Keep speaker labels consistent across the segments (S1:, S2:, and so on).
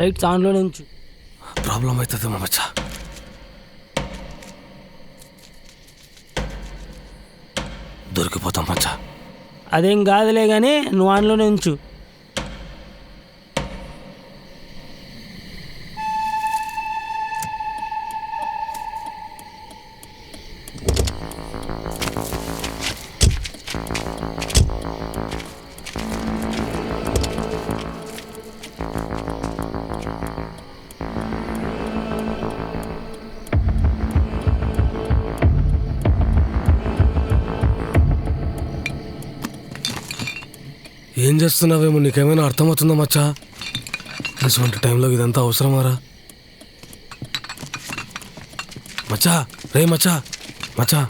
S1: Lights ఆన్లోనే ఉంచు.
S2: Problem అవుతుంది మచ్చా. దొరికిపోతాం మచ్చా.
S1: అదేం కాదులే కానీ నువ్వు ఆన్లోనే ఉంచు.
S2: ఏం చేస్తున్నావేమో నీకేమైనా అర్థమవుతుందా మచ్చా? ఇటువంటి టైంలో ఇదంతా అవసరమారా మచ్చా? రే మచ్చా, మచ్చా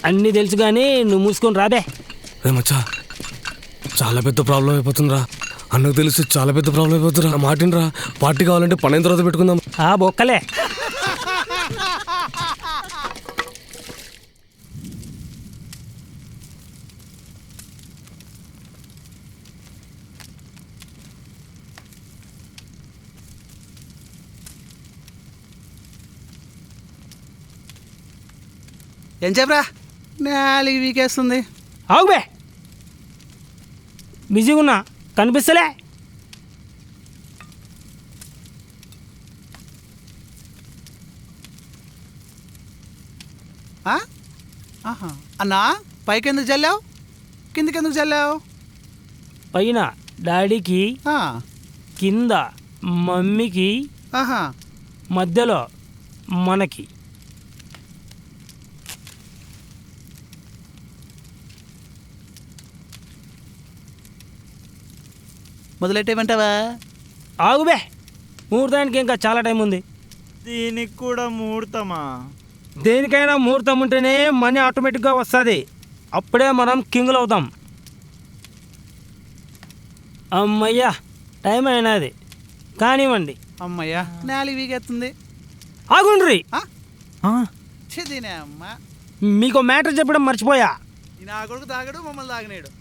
S1: అన్నీ తెలుసు కానీ నువ్వు మూసుకొని రాబే.
S2: రే మచ్చా, చాలా పెద్ద ప్రాబ్లం అయిపోతుందిరా. అన్నకు తెలిసి చాలా పెద్ద ప్రాబ్లం అయిపోతుందిరా. మాటినరా, పార్టీ కావాలంటే పనైన తర్వాత పెట్టుకుందాం.
S1: బొక్కలే.
S3: ఏం చెప్పరా, నాలుగు వీకేస్తుంది.
S1: ఆగుబే, బిజీగా ఉన్నా, కనిపిస్తలే.
S3: అన్నా, పైకి ఎందుకు చల్లావు, కిందకి ఎందుకు చల్లావు?
S1: పైన డాడీకి, కింద మమ్మీకి, మధ్యలో మనకి.
S3: మొదలెట్టేమంటావా?
S1: ఆగుబే, ముహూర్తానికి ఇంకా చాలా టైం ఉంది.
S4: దీనికి కూడా ముహూర్తమా?
S1: దేనికైనా ముహూర్తం ఉంటేనే మనీ ఆటోమేటిక్గా వస్తుంది. అప్పుడే మనం కింగులు అవుతాం. అమ్మయ్యా, టైం అయినది, కానివ్వండి.
S3: అమ్మయ్యా, నాలుగు వీకెత్తుంది.
S1: ఆగుండ్రి,
S3: చిదినే అమ్మ.
S1: మీకు మ్యాటర్ చెప్పడం మర్చిపోయా.
S3: నా కొడుకు తాగడు, మమ్మల్ని తాగనేడు.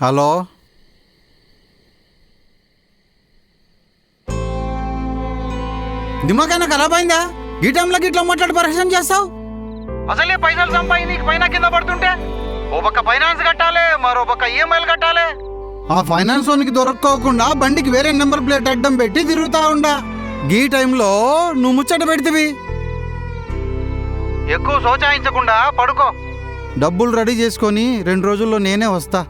S3: హలో, దిమాకైనా ఖరాబ్ అయిందా? ఈ టైంలో ఇట్లా మాట్లాడి పరిశ్రమ చేస్తావు? అసలే పైసలు సంపాయి నీకు పైన కింద పడుతుంటే ఓ పక్క ఫైనాన్స్ కట్టాలి, మరో పక్క ఈఎంఐలు కట్టాలి. ఆ ఫైనాన్స్ వానికి దొరక్కోకుండా బండికి వేరే నెంబర్ ప్లేట్ అడ్డం పెట్టి తిరుగుతా ఉండా. ఈ టైంలో నువ్వు ముచ్చట పెడితివి. ఎక్కువ సోచాయించకుండా పడుకో. డబ్బులు రెడీ చేసుకొని 2 రోజుల్లో నేనే వస్తా.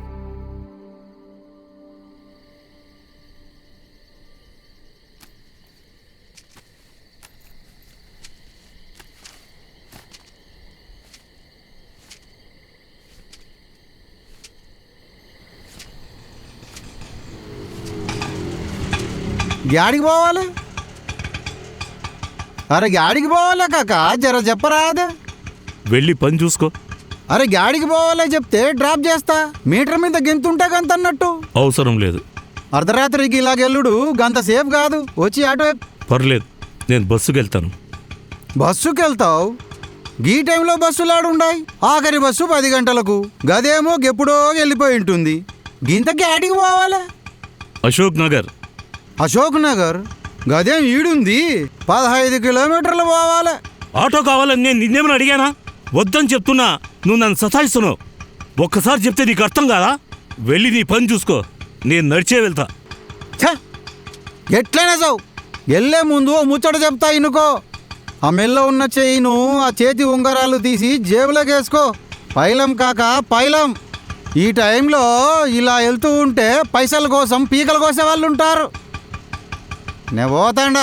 S3: గాడికి పోవాలి? అరే గాడికి పోవాలా కాక, జర చెప్పరాదే.
S5: వెళ్ళి పని చూసుకో.
S3: అరే గాడికి పోవాలా చెప్తే డ్రాప్ చేస్తా. మీటర్ మీద గెంతుంటే గంత అన్నట్టు.
S5: అవసరం లేదు.
S3: అర్ధరాత్రికి ఇలాగెల్లుడు గంత సేఫ్ కాదు. వచ్చి ఆటో.
S5: పర్లేదు, నేను బస్సుకి వెళ్తాను.
S3: బస్సుకి వెళ్తావు? ఈ టైంలో బస్సులాడుండాయి. ఆఖరి బస్సు 10 గంటలకు, గదేమో ఎప్పుడో వెళ్ళిపోయి ఉంటుంది. గింత గాడికి పోవాలా?
S5: అశోక్ నగర్.
S3: అశోక్ నగర్ గదేం ఈడుంది, 15 కిలోమీటర్లు పోవాలి.
S5: ఆటో కావాలని నేను నిన్నేమని అడిగానా? వద్దని చెప్తున్నా, నువ్వు నన్ను సతాయిస్తున్నావు. ఒక్కసారి చెప్తే నీకు అర్థం కాదా? వెళ్ళి నీ పని చూసుకో, నేను నడిచే వెళ్తా.
S3: ఎట్లయినా చావు. వెళ్ళే ముందు ఓ ముచ్చట చెప్తా ఇనుకో. ఆ మెల్ల ఉన్న చెయ్యిను, ఆ చేతి ఉంగరాలు తీసి జేబులోకి వేసుకో. పైలం కాక పైలం. ఈ టైంలో ఇలా వెళ్తూ ఉంటే పైసల కోసం పీకలు కోసే వాళ్ళు ఉంటారు. నే పోతాండా.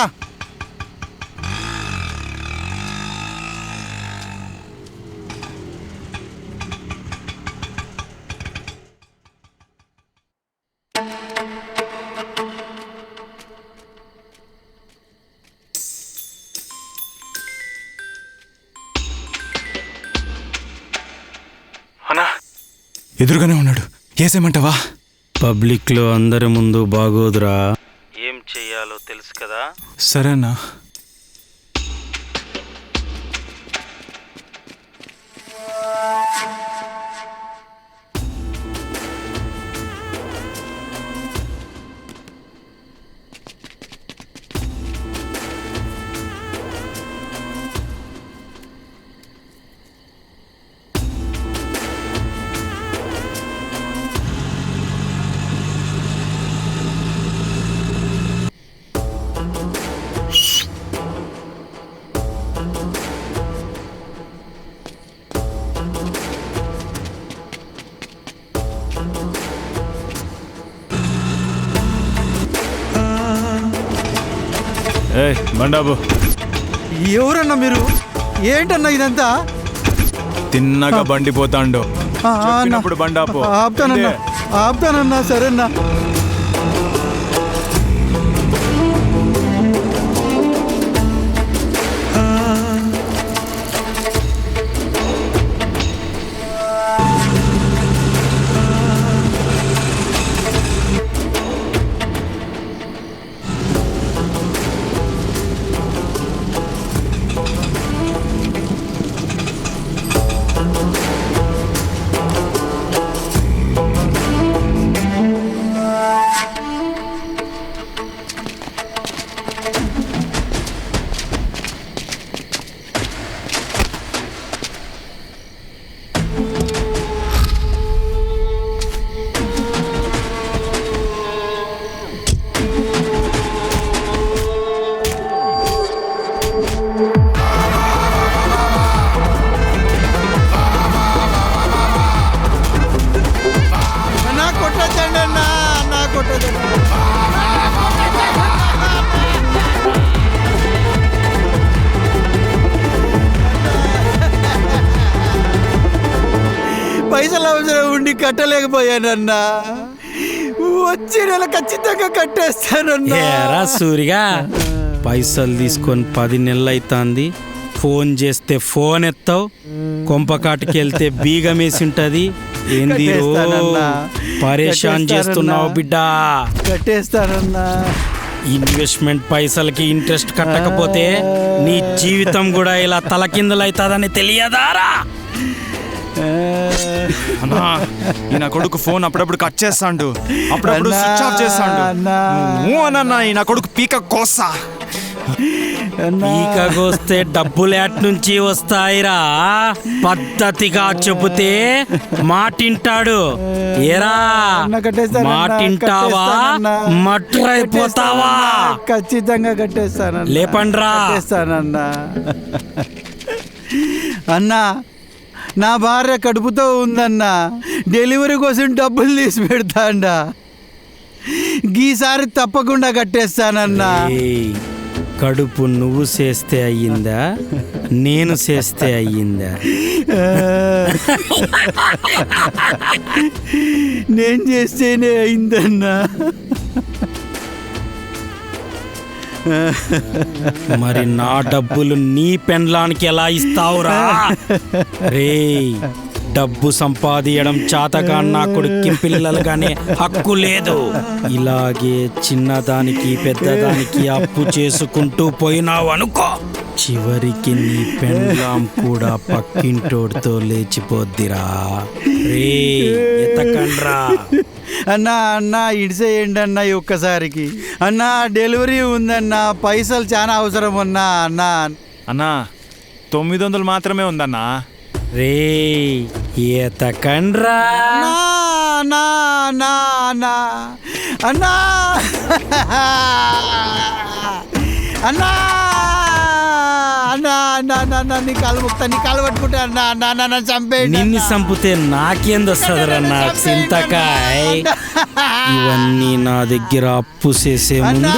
S6: ఎదురుగానే ఉన్నాడు. ఏసేమంటావా?
S1: పబ్లిక్లో అందరి ముందు బాగోదురా. ఏం చెయ్యాలో తెలుసు కదా.
S6: సరే అన్నా. బండాబు,
S3: ఎవరన్నా మీరు? ఏంటన్నా ఇదంతా?
S6: తిన్నాక బండి పోతాండు. చెప్పినప్పుడు బండాపు.
S3: ఆపుతానన్నా. సరేనా? పైసలు అవసరం ఉండి కట్టలేకపోయానన్నా. వచ్చే నెల ఖచ్చితంగా కట్టేస్తానన్నా.
S1: సూరిగా, పైసలు తీసుకొని 10 నెలలు అవుతుంది. ఫోన్ చేస్తే ఫోన్ ఎత్తావు, కొంపకాటికి వెళ్తే బీగమేసి ఉంటది. ఏంది పరేషాన్ చేస్తున్నావు బిడ్డా?
S3: కట్టేస్తానన్నా.
S1: ఇన్వెస్ట్మెంట్ పైసలకి ఇంట్రెస్ట్ కట్టకపోతే నీ జీవితం కూడా ఇలా తలకిందులైతుందని తెలియదారా?
S6: అన్నా, ఈయన కొడుకు ఫోన్ అప్పుడప్పుడు కట్ చేస్తాడు, అప్పుడప్పుడు స్విచ్ ఆఫ్ చేస్తాడు. అన్నా, ఈయన కొడుకు పీక కోసా.
S1: పీకకొస్తే డబ్బులు ఎట్ నుంచి వస్తాయిరా? పద్ధతిగా చెబితే మాటింటాడు. ఏరా, మాటింటావా మట్రైపోతావా?
S3: ఖచ్చితంగా కట్టేస్తాను.
S1: లేపండ్రా.
S3: కట్టేస్తానన్నా. అన్నా, నా భార్య కడుపుతో ఉందన్నా. డెలివరీ కోసం డబ్బులు తీసి పెడతాండా. ఈసారి తప్పకుండా కట్టేస్తానన్నా.
S1: కడుపు నువ్వు చేస్తే అయ్యిందా, నేను చేస్తే అయ్యిందా?
S3: నేను చేస్తేనే అయిందన్నా.
S1: మరి నా డబ్బులు నీ పెండ్లానికి ఎలా ఇస్తావురా? రే, డబ్బు సంపాదించడం చాతగా నా కొడుక్కి పిల్లలుగానే హక్కు లేదు. ఇలాగే చిన్నదానికి పెద్దదానికి అప్పు చేసుకుంటూ పోయినావు అనుకో, చివరికి నీ పెండ్లాం కూడా పక్కింటోడితో లేచిపోద్దిరా. రే, ఎతకండ్రా.
S3: అన్నా ఇడిసేయండి అన్నా ఈ ఒక్కసారికి. అన్నా, డెలివరీ ఉందన్నా. పైసలు చాలా అవసరం అన్నా.
S6: అన్నా 900 మాత్రమే ఉందన్నా.
S1: రే, ఎతకండ్రా.
S3: అన్నా అన్నా అన్నా అన్నా అన్నా నీ కాలు ముక్తా, నీ కాలు పట్టుకుంటా అన్నా. అన్నా చంపేయండి.
S1: నిన్ను చంపితే నాకేందొస్తుందిరా నా చింతకాయ్? ఇవన్నీ నా దగ్గర అప్పు చేసే ముందు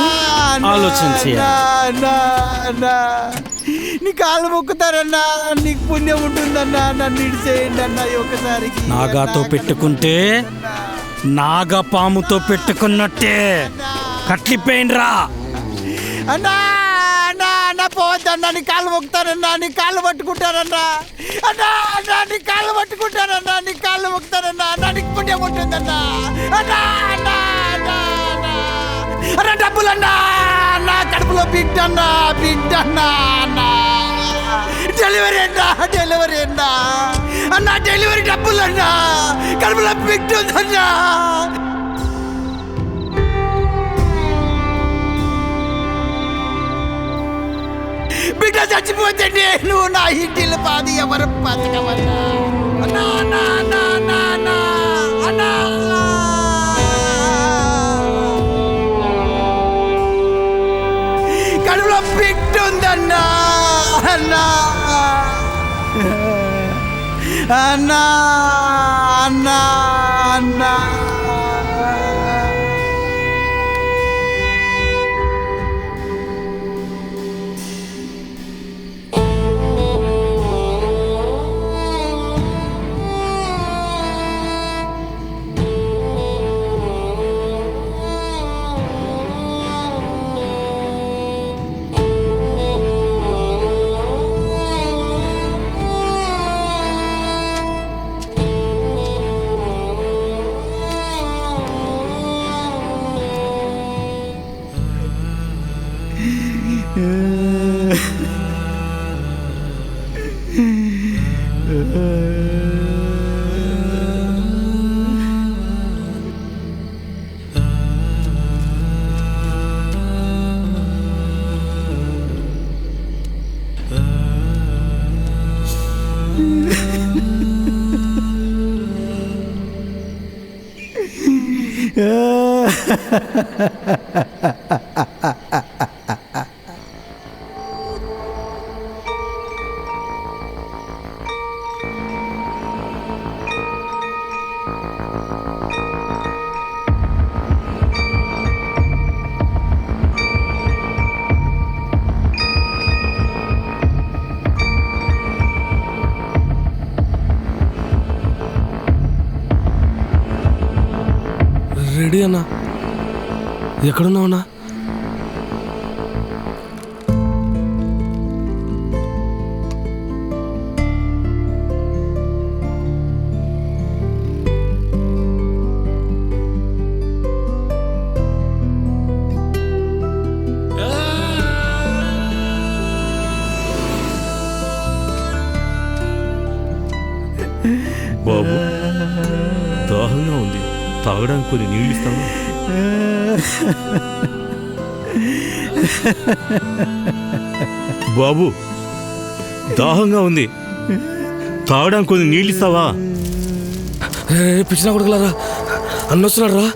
S1: ఆలోచన చేయాలి.
S3: నీ కాళ్ళు మొక్కుతారన్నా. నీకు పుణ్యం ఉంటుందన్నా. నన్ను ఇడిసేయండి అన్నా ఒకసారికి.
S1: నాగాతో పెట్టుకుంటే నాగపాముతో పెట్టుకున్నట్టే. కట్లిపోయిండ్రా.
S3: అన్నా అన్నా పోవద్దన్నా, నీ కాళ్ళు మొక్కుతానన్నా, నీ కాళ్ళు పట్టుకుంటానన్నా అన్నా, అన్నా నీ కాళ్ళు పట్టుకుంటానన్నా, నీ కాళ్ళు మొక్కుతానన్నా, అన్నా నీకు పుణ్యం ఉంటుందన్నా అన్నా, అన్నా అన్నా అన్నా అన్నా డబ్బులన్నా, అన్నా కడుపులో బిడ్డన్నా, బిడ్డన్నా అన్నా, డెలివరీ అన్నా, డెలివరీ అన్నా అన్నా, డెలివరీ డబ్బులన్నా, కడుపులో బిడ్డ ఉందన్నా. బిడ్డ చచ్చిపోతే నేను నా ఇంటిలో పాది ఎవరు బతకమన్నా అన్నా, అన్నా అన్నా అన్నా అన్నా అన్నా. కడుపులో బిడ్డ ఉందన్నా అన్నా, అన్నా అన్నా అన్నా.
S2: రెడీ అన్నా, ఎక్కడున్నావు అన్నా?
S5: బాబు దాహంగా ఉంది, తాగడానికి కొన్ని నీళ్ళు ఇస్తావా? బాబు దాహంగా ఉంది, తాగడానికి కొన్ని నీళ్ళు ఇస్తావా?
S2: పిచ్చిన కొడుకులారా, అన్న వస్తున్నాడు రా,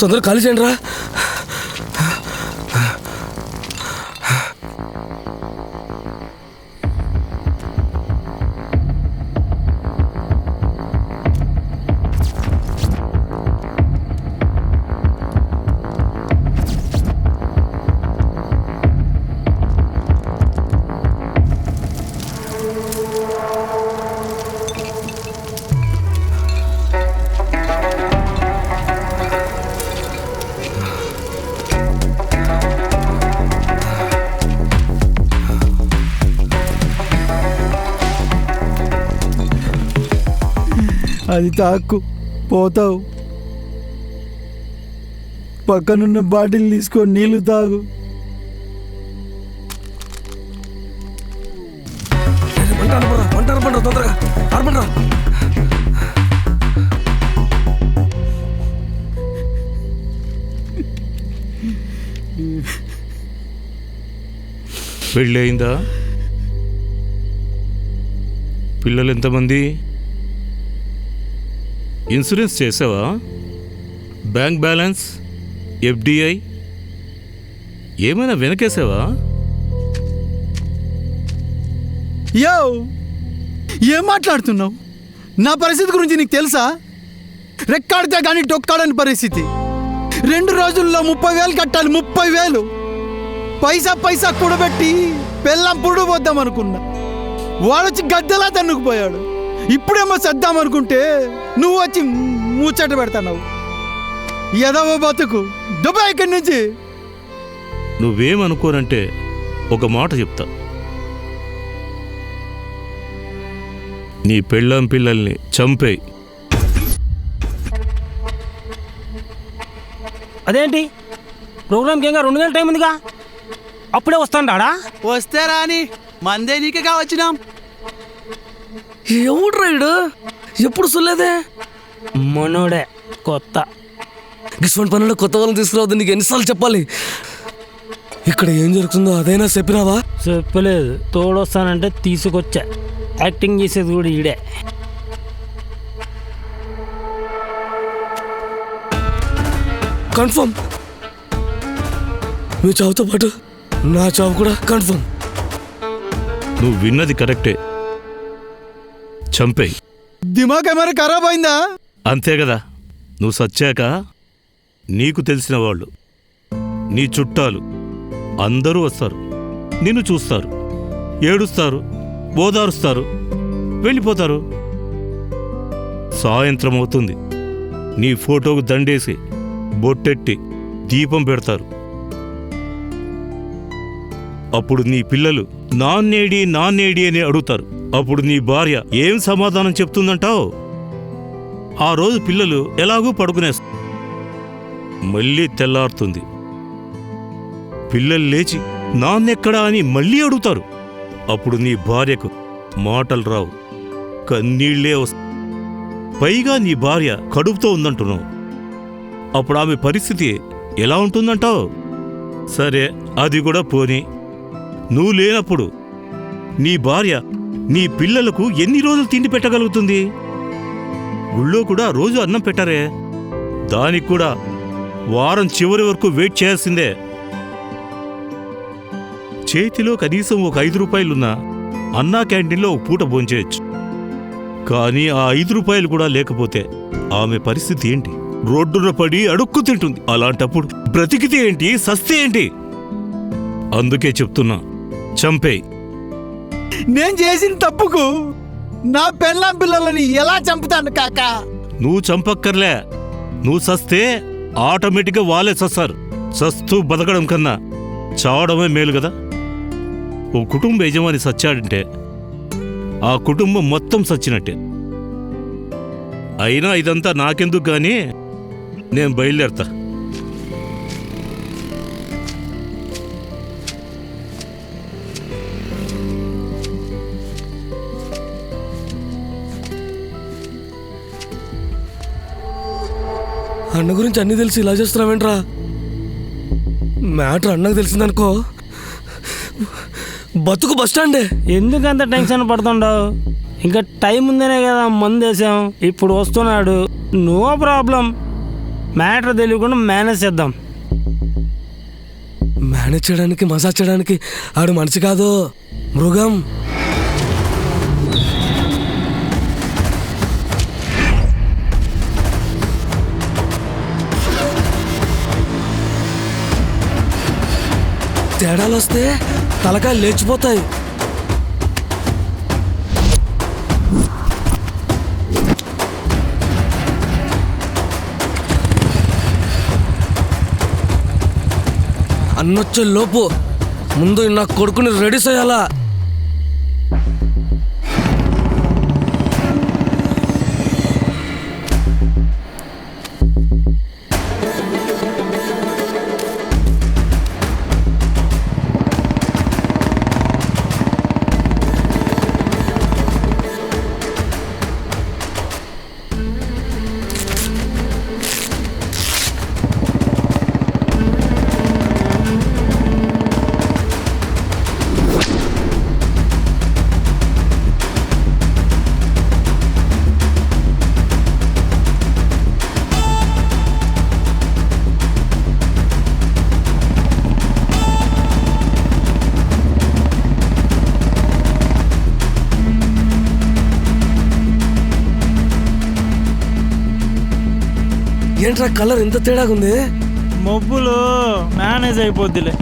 S2: తొందరగా ఖాళీ చేయండి రా.
S3: అది తాక్కు పోతావు, పక్కనున్న బాటిల్ తీసుకొని నీళ్లు తాగు.
S2: తొందరగా ఆడమంటారా?
S5: పెళ్ళి అయిందా? పిల్లలు ఎంతమంది? ఇన్సూరెన్స్ చేసావా? బ్యాంక్ బ్యాలెన్స్, ఎఫ్డిఐ ఏమైనా వెనకేసావా?
S3: యో, ఏం మాట్లాడుతున్నావు? నా పరిస్థితి గురించి నీకు తెలుసా? రెక్కాడితే కానీ డొక్కాడని పరిస్థితి. 2 రోజుల్లో 30,000 కట్టాలి. 30,000 పైసా పైసా కూడబెట్టి పెళ్ళం పురుడు పోద్దాం అనుకున్నా. వాడొచ్చి గద్దెలా తన్నుకుపోయాడు. ఇప్పుడేమో సర్దామనుకుంటే నువ్వు వచ్చి ముచ్చట పెడతావు. ఎదవో బతుకు దుబాయ్ ఇక్కడి నుంచి.
S5: నువ్వేమనుకోనంటే ఒక మాట చెప్తా, నీ పెళ్ళాం పిల్లల్ని చంపేయి.
S1: అదేంటి ప్రోగ్రామ్కి ఇంకా 2 గంటల టైం ఉందిగా, అప్పుడే వస్తాడా?
S3: వస్తే రాని మందే నీకే వచ్చినాం.
S2: ఎవడు రైడు ఎప్పుడు సుల్లేదే?
S1: మనోడే కొత్త.
S2: గిస్వంటి పనుల్లో కొత్త వాళ్ళని తీసుకురావద్దు, నీకు ఎన్నిసార్లు చెప్పాలి? ఇక్కడ ఏం జరుగుతుందో అదైనా చెప్పినావా?
S1: చెప్పలేదు, తోడొస్తానంటే తీసుకొచ్చా. యాక్టింగ్ చేసేది కూడా ఈడే.
S2: కన్ఫర్మ్, మీ చావుతో పాటు నా చావు కూడా కన్ఫర్మ్.
S5: నువ్వు విన్నది కరెక్టే, చంపేయి.
S3: దిమాగ్ ఏమైనా ఖరాబ్ అయిందా?
S5: అంతే కదా, నువ్వు సచ్చాక నీకు తెలిసిన వాళ్ళు, నీ చుట్టాలు అందరూ వస్తారు, నిన్ను చూస్తారు, ఏడుస్తారు, ఓదారుస్తారు, వెళ్ళిపోతారు. సాయంత్రం అవుతుంది, నీ ఫోటోకు దండేసి బొట్టెట్టి దీపం పెడతారు. అప్పుడు నీ పిల్లలు నాన్నేడి నాన్నేడి అని అడుగుతారు. అప్పుడు నీ భార్య ఏం సమాధానం చెప్తుందంటావు? ఆ రోజు పిల్లలు ఎలాగూ పడుకునేస్తారు. మళ్ళీ తెల్లారుతుంది, పిల్లలు లేచి నాన్నెక్కడా అని మళ్ళీ అడుగుతారు. అప్పుడు నీ భార్యకు మాటలు రావు, కన్నీళ్లే వస్తాయి. పైగా నీ భార్య కడుపుతో ఉందంటున్నావు. అప్పుడు ఆమె పరిస్థితి ఎలా ఉంటుందంటావు? సరే, అది కూడా పోనీ, నువ్వు లేనప్పుడు నీ భార్య నీ పిల్లలకు ఎన్ని రోజులు తిండి పెట్టగలుగుతుంది? గుళ్ళో కూడా రోజు అన్నం పెట్టరే, దానికి కూడా వారం చివరి వరకు వెయిట్ చేయాల్సిందే. చేతిలో కనీసం ఒక 5 రూపాయలున్నా అన్నా క్యాంటీన్లో ఒక పూట భోంచేయచ్చు. కానీ ఆ 5 రూపాయలు కూడా లేకపోతే ఆమె పరిస్థితి ఏంటి? రోడ్డున పడి అడుక్కు తింటుంది. అలాంటప్పుడు బ్రతికితే ఏంటి, సస్తే ఏంటి? అందుకే చెప్తున్నా, చంపేయి.
S3: నేను చేసిన తప్పుకు నా పెళ్ళాం పిల్లలని ఎలా చంపుతాను కాకా?
S5: నువ్వు చంపక్కర్లే, నువ్వు సస్తే ఆటోమేటిక్గా వాళ్ళే సస్తారు. సస్తూ బతకడం కన్నా చావడమే మేలు కదా. ఓ కుటుంబ యజమాని సచ్చాడంటే ఆ కుటుంబం మొత్తం సచ్చినట్టే. అయినా ఇదంతా నాకెందుకు గానీ నేను బయలుదేరతా.
S2: అన్న గురించి అన్నీ తెలిసి ఇలా చేస్తున్నావేంట్రా? మ్యాటర్ అన్నకు తెలిసిందనుకో, బతుకు బస్టాండే.
S1: ఎందుకు అంత టెన్షన్ పడుతుండవు? ఇంకా టైం ఉందనే కదా మందేసాం. ఇప్పుడు వస్తున్నాడు, నో ప్రాబ్లం. మ్యాటర్ తెలియకుండా మేనేజ్ చేద్దాం.
S2: మేనేజ్ చేయడానికి, మసాజ్ చేయడానికి ఆడు మనిషి కాదు, మృగం. తేడాలు వస్తే తలకాయలు లేచిపోతాయి. అన్నొచ్చే లోపు ముందు నా కొడుకుని రెడీ చేయాలా. ఏంట్రా కలర్ ఎంత తేడాగా ఉంది?
S4: మబ్బులో మేనేజ్ అయిపోద్దిలే.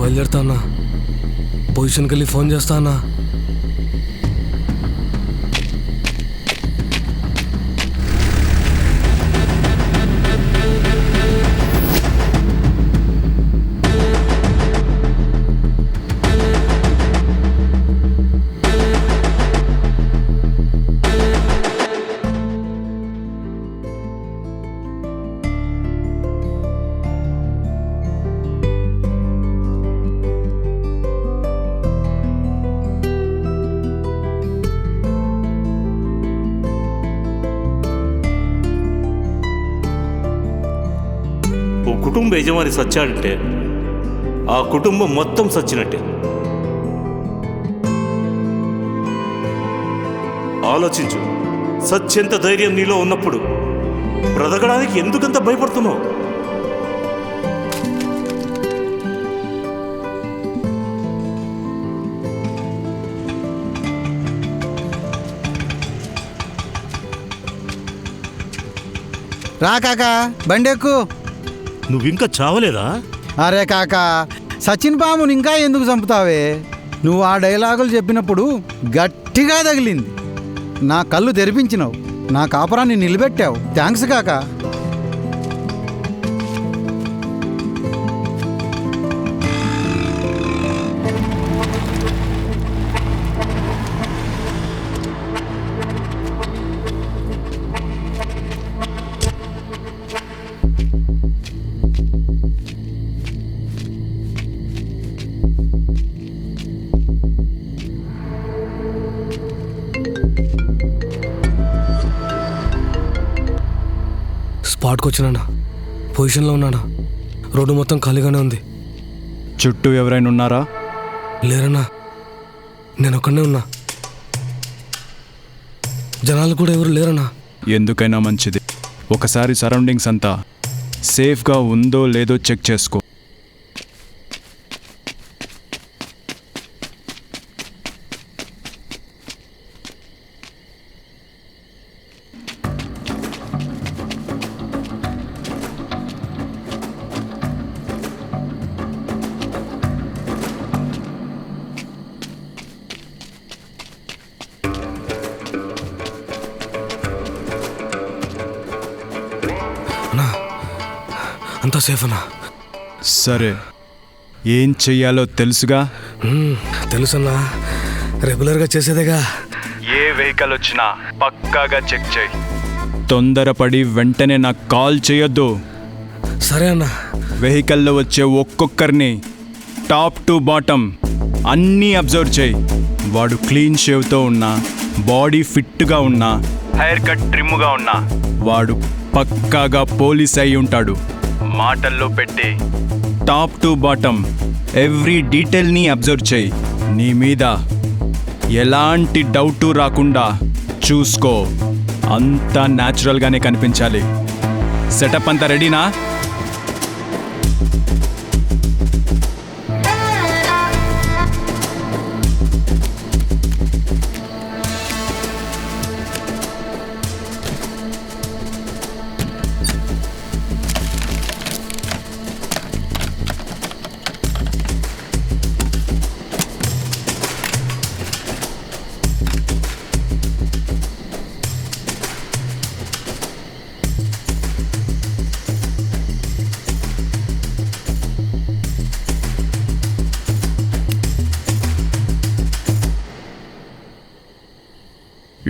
S2: బయలుదేరుతా అన్నా. పొజిషన్కి వెళ్ళి ఫోన్ చేస్తా అన్నా.
S5: ఓ కుటుంబ యజమాని సచ్చాడంటే ఆ కుటుంబం మొత్తం సచ్చినట్టే. ఆలోచించు, సత్యంత ధైర్యం నీలో ఉన్నప్పుడు బ్రతకడానికి ఎందుకంత భయపడుతున్నావు?
S3: రా కాకా, బండి ఎక్కు.
S5: నువ్వింకా చావలేదా?
S3: అరే కాకా, సచిన్ బాబుని ఇంకా ఎందుకు చంపుతావే? నువ్వు ఆ డైలాగులు చెప్పినప్పుడు గట్టిగా తగిలింది. నా కళ్ళు తెరిపించినావు, నా కాపురాన్ని నిలబెట్టావు. థ్యాంక్స్ కాకా.
S2: స్పాట్కి వచ్చినానా, పొజిషన్లో ఉన్నానా. రోడ్డు మొత్తం ఖాళీగానే ఉంది.
S6: చుట్టూ ఎవరైనా ఉన్నారా?
S2: లేరన్నా, నేను ఒక్కనే ఉన్నా. జనాలు కూడా ఎవరు లేరన్నా.
S6: ఎందుకైనా మంచిది, ఒకసారి సరౌండింగ్స్ అంతా సేఫ్గా ఉందో లేదో చెక్ చేసుకో.
S2: అంతా సేఫ్ అన్నా.
S6: సరే, ఏం చెయ్యాలో తెలుసుగా?
S2: తెలుసన్నా, రెగ్యులర్గా చేసేదేగా.
S6: ఏ వెహికల్ వచ్చినా పక్కాగా చెక్ చేయి. తొందరపడి వెంటనే నాకు కాల్ చేయొద్దు.
S2: సరే అన్నా.
S6: వెహికల్లో వచ్చే ఒక్కొక్కరిని టాప్ టు బాటమ్ అన్నీ అబ్జర్వ్ చేయి. వాడు క్లీన్ షేవ్తో ఉన్నా, బాడీ ఫిట్గా ఉన్నా, హెయిర్ కట్ ట్రిమ్గా ఉన్నా, వాడు పక్కాగా పోలీస్ అయి ఉంటాడు. మాటల్లో పెట్టి టాప్ టు బాటమ్ ఎవ్రీ డీటెయిల్ని అబ్జర్వ్ చేయి. నీ మీద ఎలాంటి డౌటు రాకుండా చూసుకో. అంతా న్యాచురల్గానే కనిపించాలి. సెటప్ అంతా రెడీనా?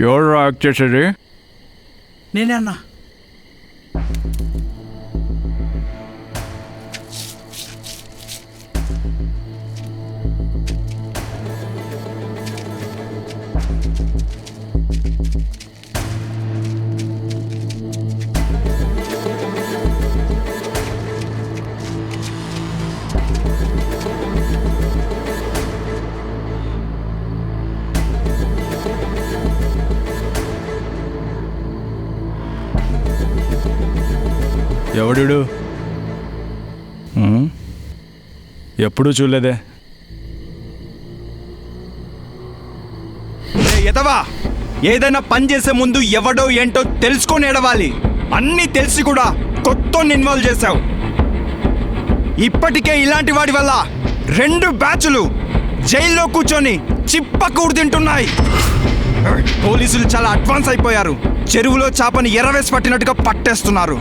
S6: ఎవరు యాక్ట్ చేసేది?
S7: నేనే అన్నా.
S6: ఎవడు? ఎప్పుడూ చూడలేదే. ఎదవా, ఏదైనా పని చేసే ముందు ఎవడో ఏంటో తెలుసుకొని ఎడవాలి. అన్నీ తెలిసి కూడా కొత్త ఇన్వాల్వ్ చేశావు. ఇప్పటికే ఇలాంటి వాడి వల్ల 2 బ్యాచులు జైల్లో కూర్చొని చిప్పకూడు తింటున్నాయి. పోలీసులు చాలా అడ్వాన్స్ అయిపోయారు. చెరువులో చేపని ఎర్రవేసి పట్టినట్టుగా పట్టేస్తున్నారు.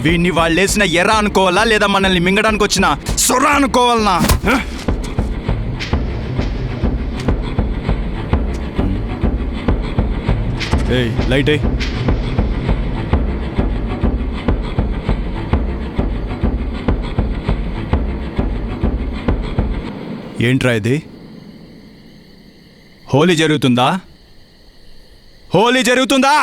S6: వీడిని వాళ్ళు వేసిన ఎర్ర అనుకోవాలా లేదా మనల్ని మింగడానికి వచ్చిన సొర అనుకోవాలనా? ఏయ్ లైట్ ఏ ఏంట్రా ఇది? హోలీ జరుగుతుందా? హోలీ జరుగుతుందా?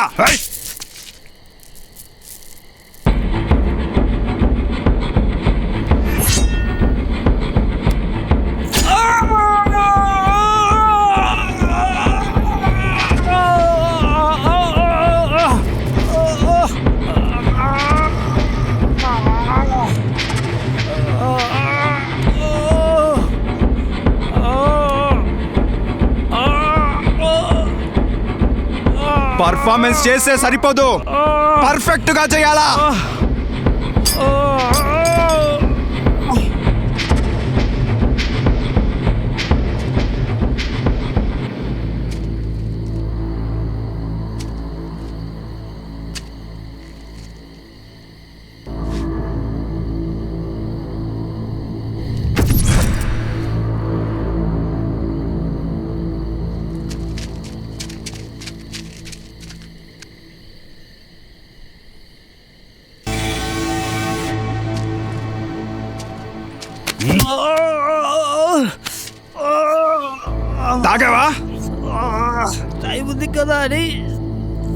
S6: పర్ఫార్మెన్స్ చేస్తే సరిపోదు, పర్ఫెక్ట్ గా చేయాలా? తాగావా?
S1: టైం ఉంది కదా అని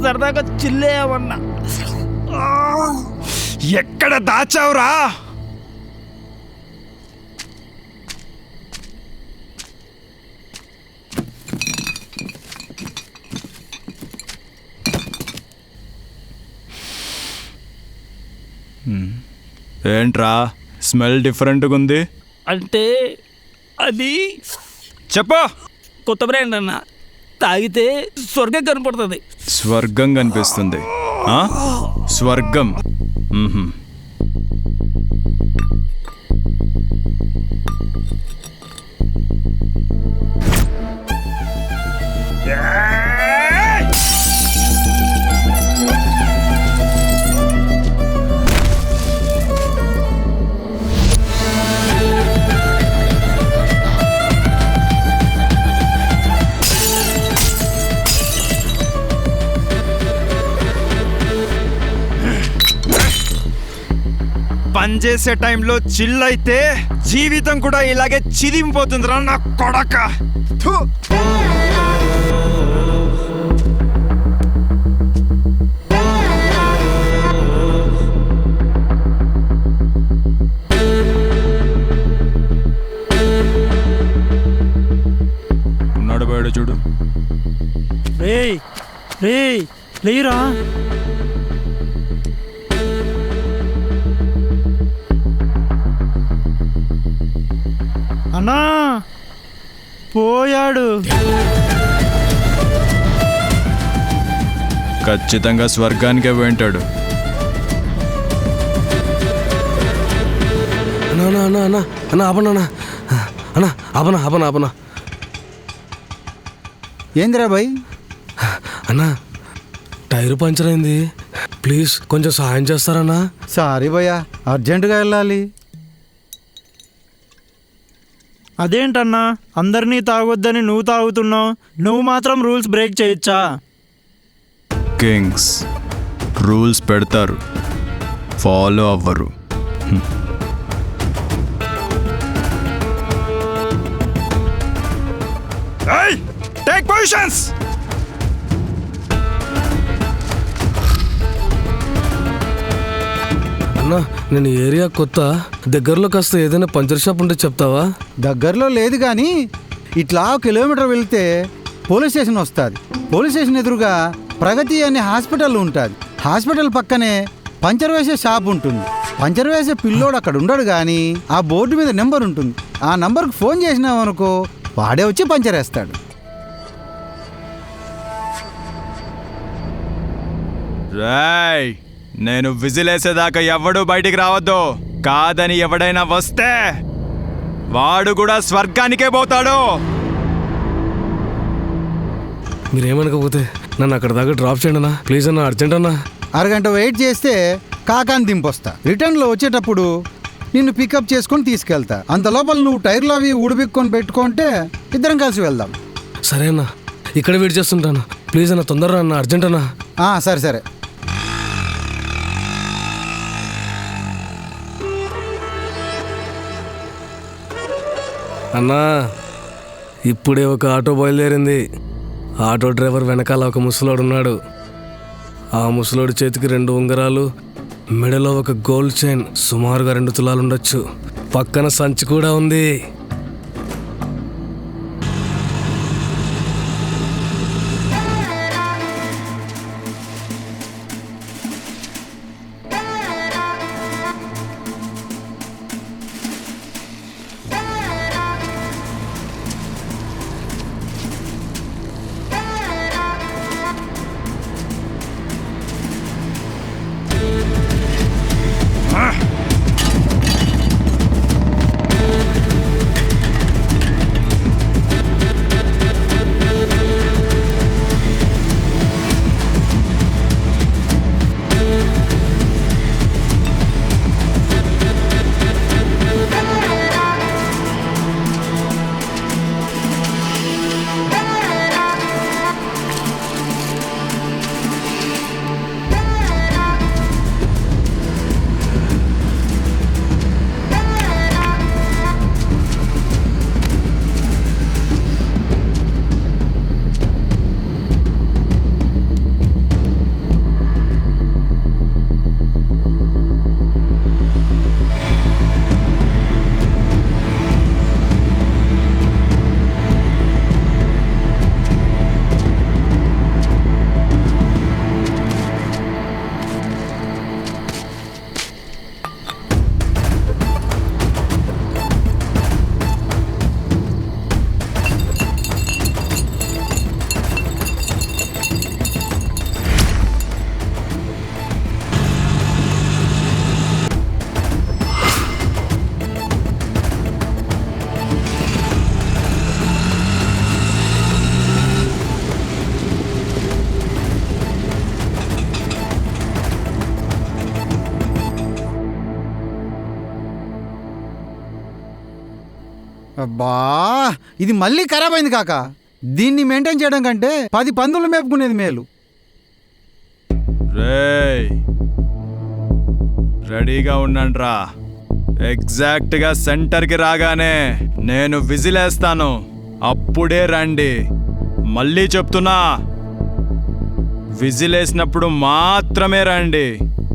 S1: సరదాగా చిల్లేయమన్నా.
S6: ఎక్కడ దాచావురా? ఏంట్రా స్మెల్ డిఫరెంట్గా ఉంది?
S1: అంటే అది
S6: చెప్పు.
S1: కొత్త బ్రాండ్ అన్న, తాగితే స్వర్గం కనపడుతుంది.
S6: స్వర్గం కనిపిస్తుంది? స్వర్గం? పనిచేసే టైంలో చిల్ అయితే జీవితం కూడా ఇలాగే చిదిమిపోతుందిరా నా కొడక. ఉన్నాడు బయట చూడు.
S4: రేయ్ రేయ్ లేరా? అన్నా పోయాడు.
S6: ఖచ్చితంగా స్వర్గానికే పోయింటాడు.
S2: అన్నా అన్నా అన్నా అన్నా ఆపనా అన్నా ఆపనా ఆపనా ఆపనా.
S3: ఏందిరా బాయ్?
S2: అన్నా టైర్ పంచర్ అయింది, ప్లీజ్ కొంచెం సహాయం చేస్తారన్నా?
S3: సారీ భయ్యా, అర్జెంటుగా వెళ్ళాలి.
S4: అదేంటన్నా అందరినీ తాగొద్దని నువ్వు తాగుతున్నావు, నువ్వు మాత్రం రూల్స్ బ్రేక్ చేయొచ్చా?
S6: కింగ్స్ రూల్స్ పెడతారు, ఫాలో అవ్వరు. Take positions.
S2: అన్నా నేను ఏరియా కొత్త, దగ్గరలో కాస్త ఏదైనా పంచర్ షాప్ ఉంటే చెప్తావా?
S3: దగ్గరలో లేదు కానీ ఇట్లా 1 కిలోమీటర్ వెళ్తే పోలీస్ స్టేషన్ వస్తుంది. పోలీస్ స్టేషన్ ఎదురుగా ప్రగతి అనే హాస్పిటల్ ఉంటుంది. హాస్పిటల్ పక్కనే పంచర్ వేసే షాప్ ఉంటుంది. పంచర్ వేసే పిల్లోడు అక్కడ ఉండడు కానీ ఆ బోర్డు మీద నెంబర్ ఉంటుంది. ఆ నెంబర్కి ఫోన్ చేసినామనుకో వాడే వచ్చి పంచర్ వేస్తాడు.
S6: రాయ్ నేను విజిలేసేదాకా ఎవ్వడూ బయటికి రావద్దు. కాదని ఎవడైనా వస్తే వాడు కూడా స్వర్గానికే పోతాడు.
S2: మీరేమనకపోతే నన్ను అక్కడ దాకా డ్రాప్ చేయండి అన్నా, ప్లీజ్ అన్నా, అర్జెంట్ అన్నా.
S3: అరగంట వెయిట్ చేస్తే కాకాని దింపొస్తా. రిటర్న్లో వచ్చేటప్పుడు నిన్ను పికప్ చేసుకొని తీసుకెళ్తా. అంత లోపల నువ్వు టైర్లు అవి ఊడిపిక్కొని పెట్టుకుంటే ఇద్దరం కలిసి వెళ్దాం.
S2: సరే అన్నా, ఇక్కడ వెయిట్ చేస్తుంటాను. ప్లీజ్ అన్న, తొందరగా అన్న, అర్జెంట్ అన్నా.
S3: సరే సరే.
S2: అన్నా, ఇప్పుడే ఒక ఆటో బయలుదేరింది. ఆటో డ్రైవర్ వెనకాల ఒక ముసలోడు ఉన్నాడు. ఆ ముసలోడి చేతికి 2 ఉంగరాలు, మెడలో ఒక గోల్డ్ చైన్ సుమారుగా 2 తులాలు ఉండొచ్చు. పక్కన సంచి కూడా ఉంది.
S3: అబ్బా, ఇది మళ్ళీ ఖరాబ్ అయింది కాక. దీన్ని మెయింటైన్ చేయడం కంటే 10 పందులు మేపుకునేది మేలు.
S6: రేయ్, రెడీగా ఉండండిరా. ఎగ్జాక్ట్గా సెంటర్కి రాగానే నేను విజిలేస్తాను, అప్పుడే రండి. మళ్ళీ చెప్తున్నా, విజిలేసినప్పుడు మాత్రమే రండి.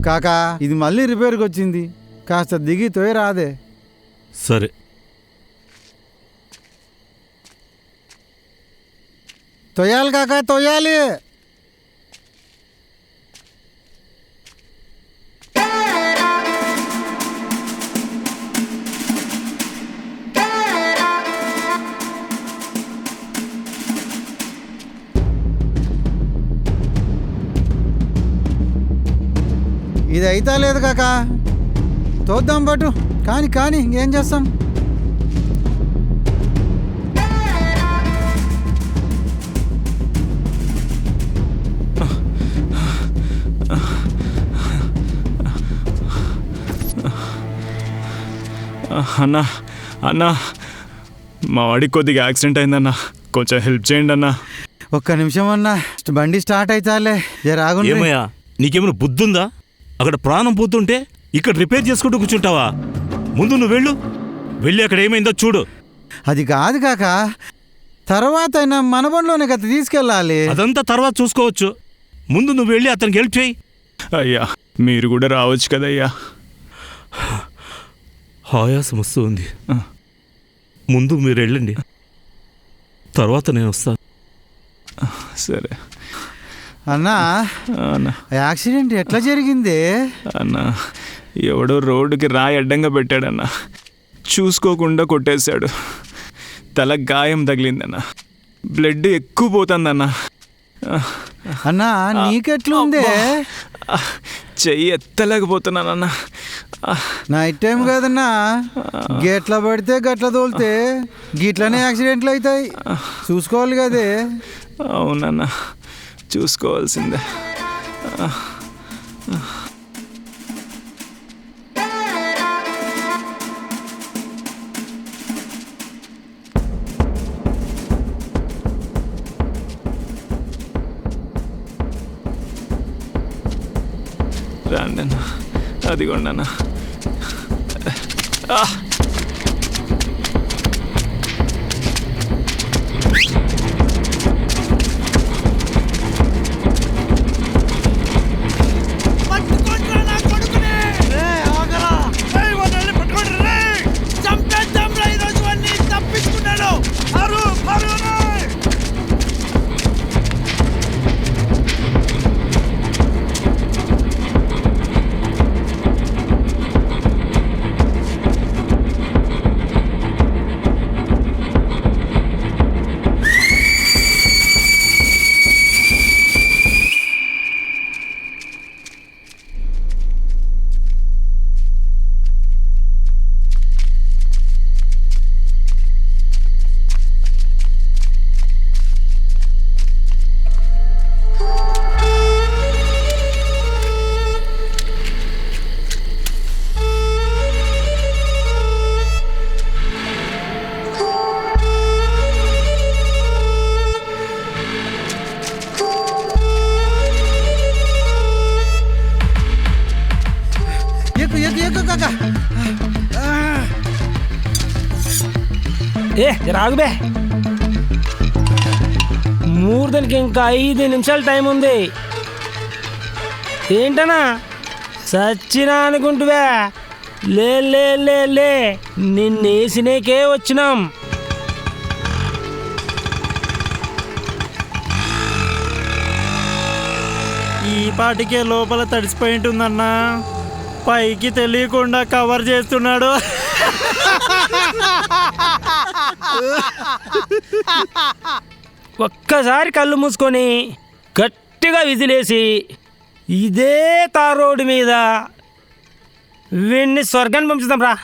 S3: కాకా, ఇది మళ్ళీ రిపేర్కి వచ్చింది, కాస్త దిగి తోయ రాదే.
S5: సరే.
S3: తొయ్యాలి కాకా, తొయ్యాలి. ఇది అయితా లేదు కాకా, తోద్దాం పట్టు. కానీ ఇంకేం చేస్తాం.
S6: అన్నా అన్నా, మా వాడికి కొద్దిగా యాక్సిడెంట్ అయిందన్నా, కొంచెం హెల్ప్ చేయండి అన్నా.
S3: ఒక్క నిమిషం అన్నా, బండి స్టార్ట్ అవుతాలే, జరాగు.
S5: ఏమయ్యా, నీకేమైనా బుద్ధుందా? అక్కడ ప్రాణం పోతుంటే ఇక్కడ రిపేర్ చేసుకుంటూ కూర్చుంటావా? ముందు నువ్వు వెళ్ళి అక్కడ ఏమైందో చూడు.
S3: అది కాదు కాక, తర్వాత అయినా మన బండిలోనే కదా తీసుకెళ్ళాలి.
S5: అదంతా తర్వాత చూసుకోవచ్చు. ముందు నువ్వు వెళ్ళి అతనికి హెల్ప్ చేయి.
S6: అయ్యా, మీరు కూడా రావచ్చు కదయ్యా.
S5: ఆయాసం వస్తుంది. ముందు మీరు వెళ్ళండి, తర్వాత నేను వస్తాను.
S6: సరే
S3: అన్నా.
S6: అన్నా,
S3: యాక్సిడెంట్ ఎట్లా జరిగింది
S6: అన్నా? ఎవడో రోడ్డుకి రాయి అడ్డంగా పెట్టాడన్నా, చూసుకోకుండా కొట్టేశాడు. తల గాయం తగిలిందన్నా, బ్లడ్ ఎక్కువ పోతుందన్నా.
S3: అన్నా, నీకెట్లుందే?
S6: చెయ్యి ఎత్తలేకపోతున్నానన్నా.
S3: నైట్ టైం కదన్నా, గెట్ల పడితే గట్ల తోలితే గిట్లనే యాక్సిడెంట్లు అవుతాయి, చూసుకోవాలి కదే.
S2: అవునన్నా, చూసుకోవాల్సిందే. రండి అన్న, అదిగోండి అన్న.
S1: రాగుబే, మూర్ధనికి ఇంకా 5 నిమిషాలు టైం ఉంది. ఏంటనా సచ్చినా అనుకుంటువే? లే లే లే లే, నిన్నేసినేకే వచ్చినాం.
S4: ఈ పాటికే లోపల తడిసిపోయి ఉంటుందన్నా, పైకి తెలియకుండా కవర్ చేస్తున్నాడు.
S1: ఒక్కసారి కళ్ళు మూసుకొని గట్టిగా విజిలేసి ఇదే తార్ రోడ్డు మీద వీడిని స్వర్గాన్ని పంపిస్తాం రా.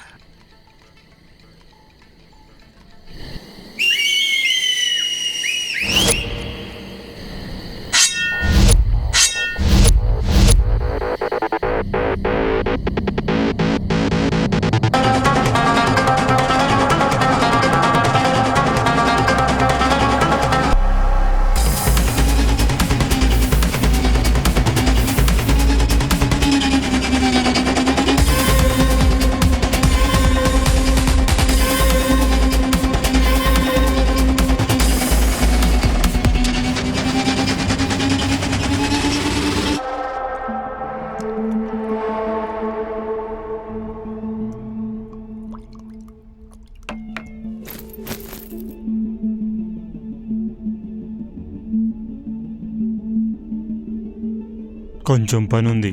S8: కొంచెం పని ఉంది,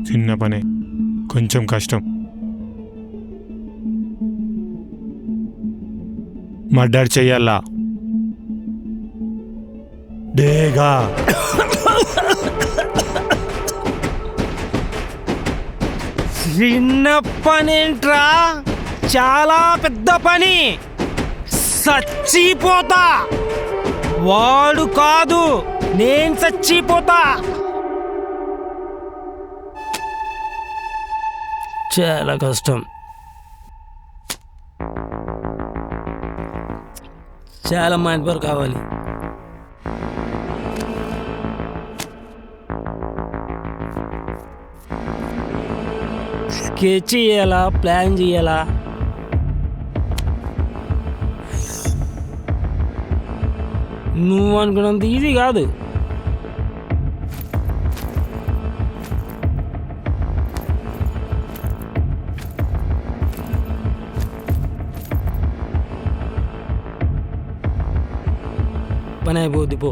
S8: చిన్న పనే, కొంచెం కష్టం. మర్డర్ చెయ్యాలా? డేగా
S1: చిన్న పనేంట్రా, చాలా పెద్ద పని. చచ్చిపోతా. వాడు కాదు, నేను చచ్చిపోతా. చాలా కష్టం, చాలా మైండ్ పవర్ కావాలి. స్కెచ్ చేయాలా, ప్లాన్ చేయాలా? నువ్వు అనుకున్నంత ఈజీ కాదు. పని అయిపోద్ది పో.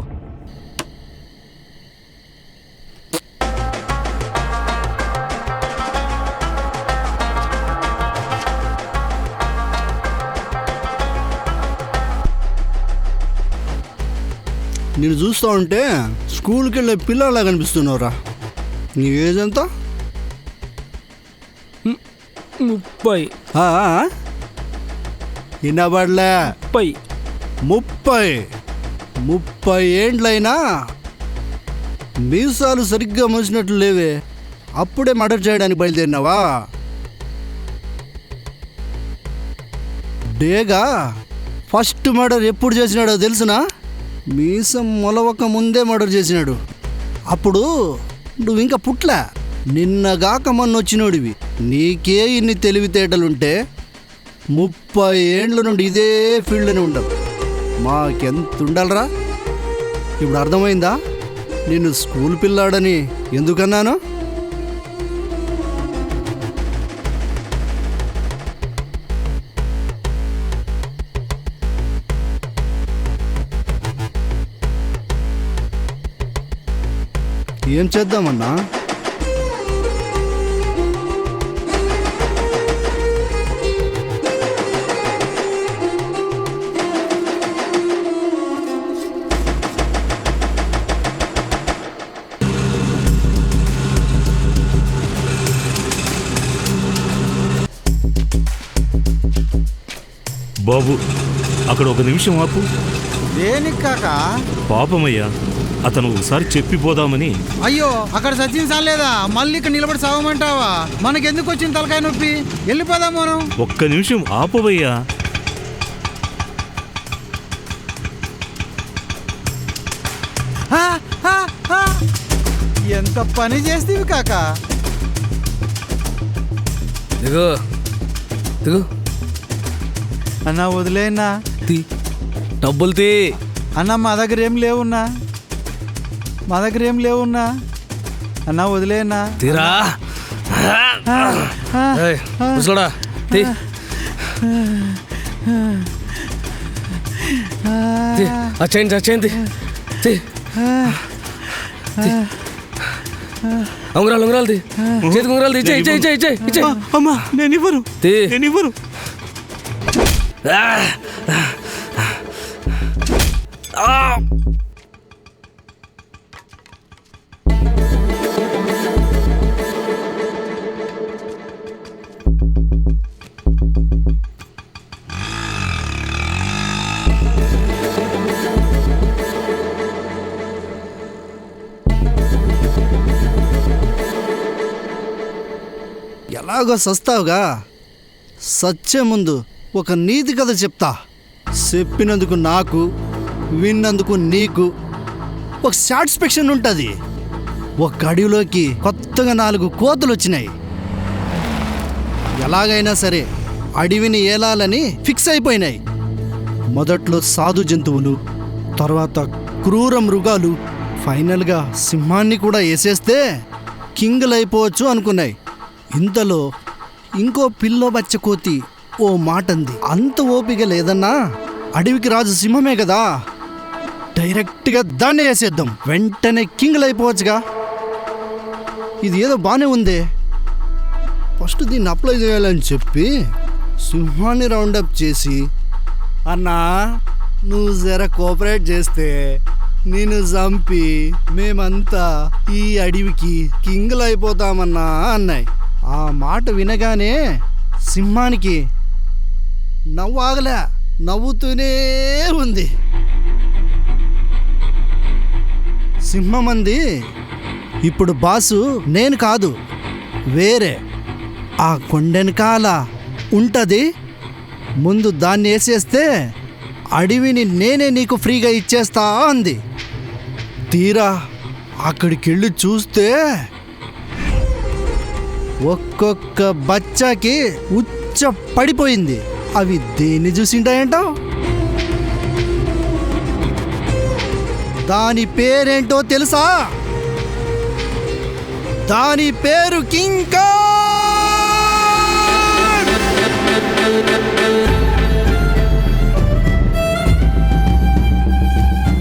S9: నేను చూస్తూ ఉంటే స్కూల్కి వెళ్ళే పిల్లలా కనిపిస్తున్నావురా. నీ ఏజ్ ఎంత?
S1: 30
S9: వినబడలే.
S1: 30
S9: 30 ఏండ్లైనా మీసాలు సరిగ్గా మోసినట్లు లేవే. అప్పుడే మర్డర్ చేయడానికి బయలుదేరినావా? డేగా ఫస్ట్ మర్డర్ ఎప్పుడు చేసినాడో తెలుసునా? మీసం మొలవక ముందే మర్డర్ చేసినాడు. అప్పుడు నువ్వు ఇంకా పుట్లా, నిన్నగాక మొన్న వచ్చినోడివి. నీకే ఇన్ని తెలివితేటలుంటే 30 ఏండ్ల నుండి ఇదే ఫీల్డ్లోనే ఉండవు. మాకెంత ఉండాలరా? ఇప్పుడు అర్థమైందా నిన్ను స్కూల్ పిల్లాడని ఎందుకన్నాను? ఏం చేద్దామన్నా?
S5: బాబు, అక్కడ ఒక నిమిషం ఆపు.
S3: దేనికి కాకా?
S5: పాపమయ్యా, అతను ఒకసారి చెప్పిపోదామని.
S3: అయ్యో, అక్కడ సచిన్ సాలేదా? మళ్ళీ ఇక్కడ నిలబడి సావమంటావా? మనకెందుకు వచ్చిన తలకాయ నొప్పి? వెళ్ళిపోదాం మనం.
S5: ఒక్క నిమిషం ఆపవయ్యా.
S3: ఎంత పని చేస్తేవి కాకా?
S2: దిగు దిగు.
S3: అన్నా వదిలేనా?
S2: డబ్బులు తీ.
S3: అన్నా మా దగ్గర ఏం లేవున్నా, మా దగ్గర ఏం లేవున్నా. అన్నా వదిలేనా?
S2: తీరా ముసలోడా తీ. అచ్చేయండి తీ. ఉంగరాలు తీ. చేతికి ఉంగరాలు తీ. ఇచ్చే.
S5: అమ్మా, నేను ఇవ్వను.
S9: ఎలాగో సస్తావుగా, సచ్చే ముందు ఒక నీతి కథ చెప్తా. చెప్పినందుకు నాకు, విన్నందుకు నీకు ఒక సాటిస్ఫాక్షన్ ఉంటుంది. ఒక అడవిలోకి కొత్తగా 4 కోతులు వచ్చినాయి. ఎలాగైనా సరే అడవిని ఏలాలని ఫిక్స్ అయిపోయినాయి. మొదట్లో సాధు జంతువులు, తర్వాత క్రూర మృగాలు, ఫైనల్గా సింహాన్ని కూడా వేసేస్తే కింగులు అయిపోవచ్చు అనుకున్నాయి. ఇంతలో ఇంకో పిల్లో బచ్చ కోతి ఓ మాటంది. అంత ఓపిక లేదన్నా, అడవికి రాజు సింహమే కదా, డైరెక్ట్గా దాన్ని వేసేద్దాం, వెంటనే కింగులు అయిపోవచ్చుగా. ఇది ఏదో బాగానే ఉందే, ఫస్ట్ దీన్ని అప్లై చేయాలని చెప్పి సింహాన్ని రౌండప్ చేసి, అన్నా నువ్వు జర కోఆపరేట్ చేస్తే నేను చంపి మేమంతా ఈ అడవికి కింగులు అయిపోతామన్నా అన్నాయి. ఆ మాట వినగానే సింహానికి నవ్వు ఆగలే, నవ్వుతూనే ఉంది. సింహం అంది, ఇప్పుడు బాసు నేను కాదు, వేరే ఆ కొండెనకాల ఉంటుంది, ముందు దాన్ని వేసేస్తే అడవిని నేనే నీకు ఫ్రీగా ఇచ్చేస్తా అంది. తీరా అక్కడికెళ్ళి చూస్తే ఒక్కొక్క బచ్చాకి ఉచ్చ పడిపోయింది. అవి దేన్ని చూసింటాయంటావు? దాని పేరేంటో తెలుసా? దాని పేరు కింగ్.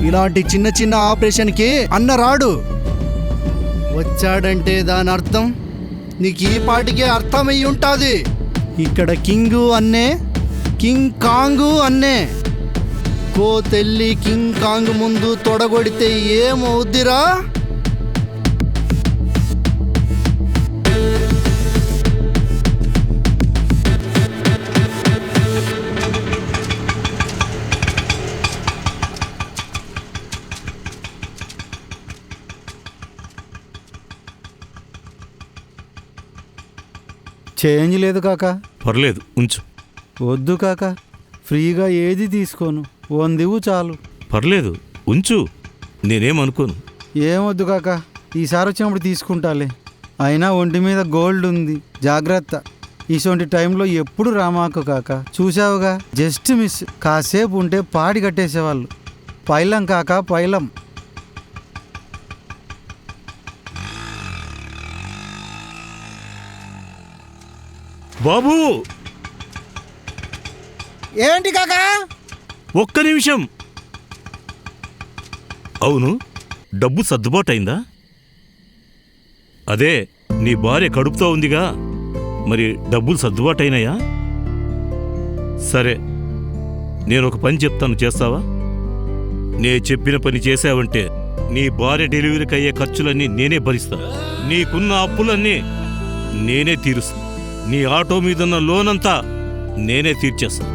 S9: ఇలాంటి చిన్న చిన్న ఆపరేషన్కి అన్న రాడు, వచ్చాడంటే దాని అర్థం నీకు ఈ పాటికే అర్థమయ్యి ఉంటుంది. ఇక్కడ కింగు అన్నే, కింగ్ కాంగు అన్నే. కోతెల్లి కింగ్ కాంగ్ ముందు తొడగొడితే ఏమవుద్దిరా?
S3: చేంజ్ లేదు కాకా.
S5: పర్లేదు ఉంచు.
S3: వద్దు కాకా, ఫ్రీగా ఏది తీసుకోను, 100 ఇవ్వు చాలు.
S5: పర్లేదు ఉంచు, నేనేమనుకోను.
S3: ఏమొద్దు కాకా, ఈసారి వచ్చినప్పుడు తీసుకుంటాలే. అయినా ఒంటి మీద గోల్డ్ ఉంది, జాగ్రత్త. ఇటువంటి టైంలో ఎప్పుడు రామాకు కాక. చూసావుగా, జస్ట్ మిస్. కాసేపు ఉంటే పాడి కట్టేసేవాళ్ళు. పైలం కాక, పైలం.
S5: బాబు
S3: ఏంటి కాకా?
S5: ఒక్క నిమిషం. అవును, డబ్బు సర్దుబాటు అయిందా? అదే నీ భార్య కడుపుతో ఉందిగా, మరి డబ్బులు సర్దుబాటు అయినాయా? సరే, నేను ఒక పని చెప్తాను, చేస్తావా? నే చెప్పిన పని చేసావంటే నీ భార్య డెలివరీకి అయ్యే ఖర్చులన్నీ నేనే భరిస్తా. నీకున్న అప్పులన్నీ నేనే తీరుస్తా. నీ ఆటో మీదున్న లోన్ అంతా నేనే తీర్చేస్తా.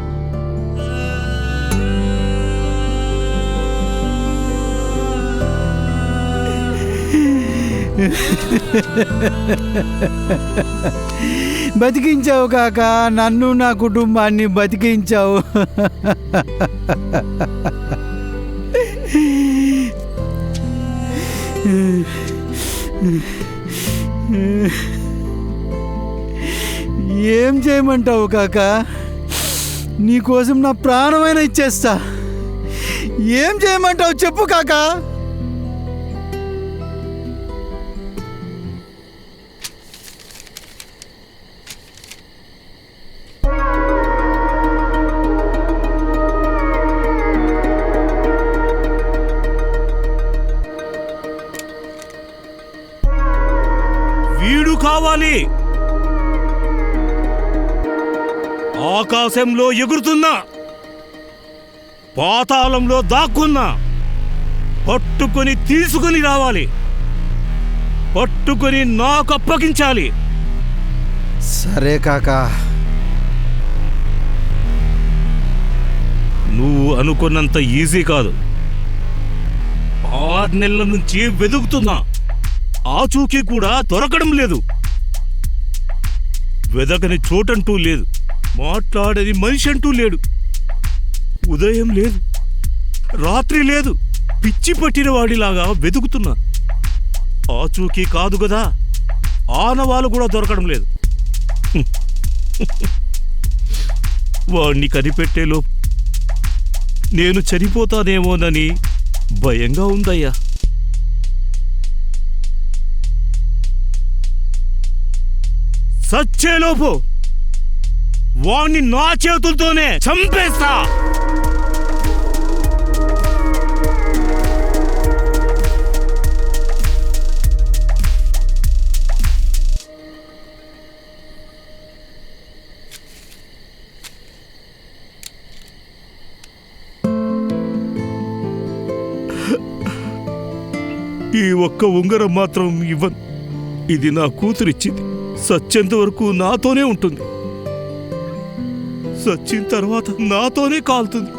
S3: బతికించావు కాక, నన్ను నా కుటుంబాన్ని బతికించావు. ఏం చేయమంటావు కాక? నీకోసం నా ప్రాణమైన ఇచ్చేస్తా. ఏం చేయమంటావు చెప్పు కాకా.
S5: వీడు కావాలి. ఆకాశంలో ఎగురుతున్నా, పాతాళంలో దాక్కున్నా, పట్టుకొని తీసుకుని రావాలి. పట్టుకొని నాకు అప్పగించాలి.
S3: సరే కాకా.
S5: నువ్వు అనుకున్నంత ఈజీ కాదు. 6 నెలల నుంచి వెతుకుతున్నా, ఆచూకీ కూడా దొరకడం లేదు. వెదకని చోటంటూ లేదు, మాట్లాడని మనిషి అంటూ లేడు. ఉదయం లేదు, రాత్రి లేదు, పిచ్చి పట్టిన వాడిలాగా వెతుకుతున్నా. ఆచూకీ కాదు కదా, ఆనవాళ్ళు కూడా దొరకడం లేదు. వాణ్ణి కనిపెట్టేలోపు నేను చనిపోతానేమోనని భయంగా ఉందయ్యా. సచ్చేలోపు వాణ్ణి నా చేతులతోనే చంపేస్తా. ఈ ఒక్క ఉంగరం మాత్రం ఇవ్వను. ఇది నా కూతురిచ్చింది. సచ్చేంత వరకు నాతోనే ఉంటుంది. సచ్చిన తర్వాత నాతోనే కాలుతుంది.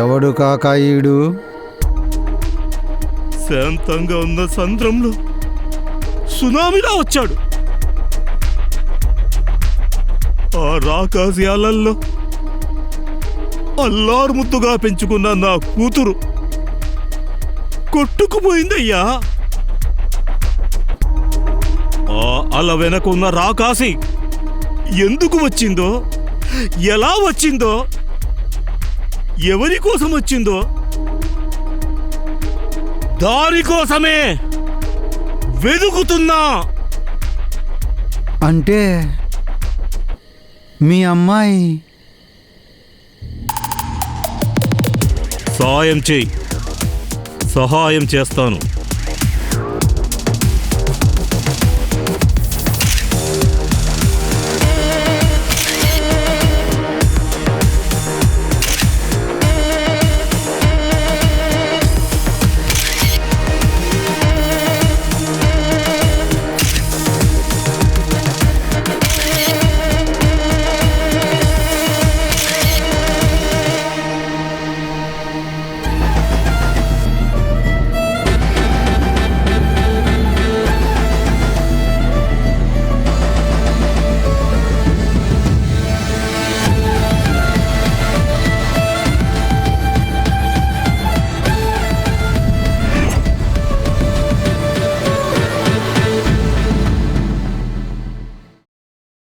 S3: ఎవడు కాకాయుడు?
S5: శాంతంగా ఉన్న సంద్రంలో సునామీలా వచ్చాడు. ఆ రాకాసి అలల్లో అల్లారుముద్దుగా పెంచుకున్న నా కూతురు కొట్టుకుపోయిందయ్యా. ఆ అల వెనకున్న రాకాసి ఎందుకు వచ్చిందో, ఎలా వచ్చిందో, ఎవరి కోసం వచ్చిందో, దానికోసమే వెదుకుతున్నా.
S3: అంటే మీ అమ్మాయి
S5: సాయం చేయి, సహాయం చేస్తాను.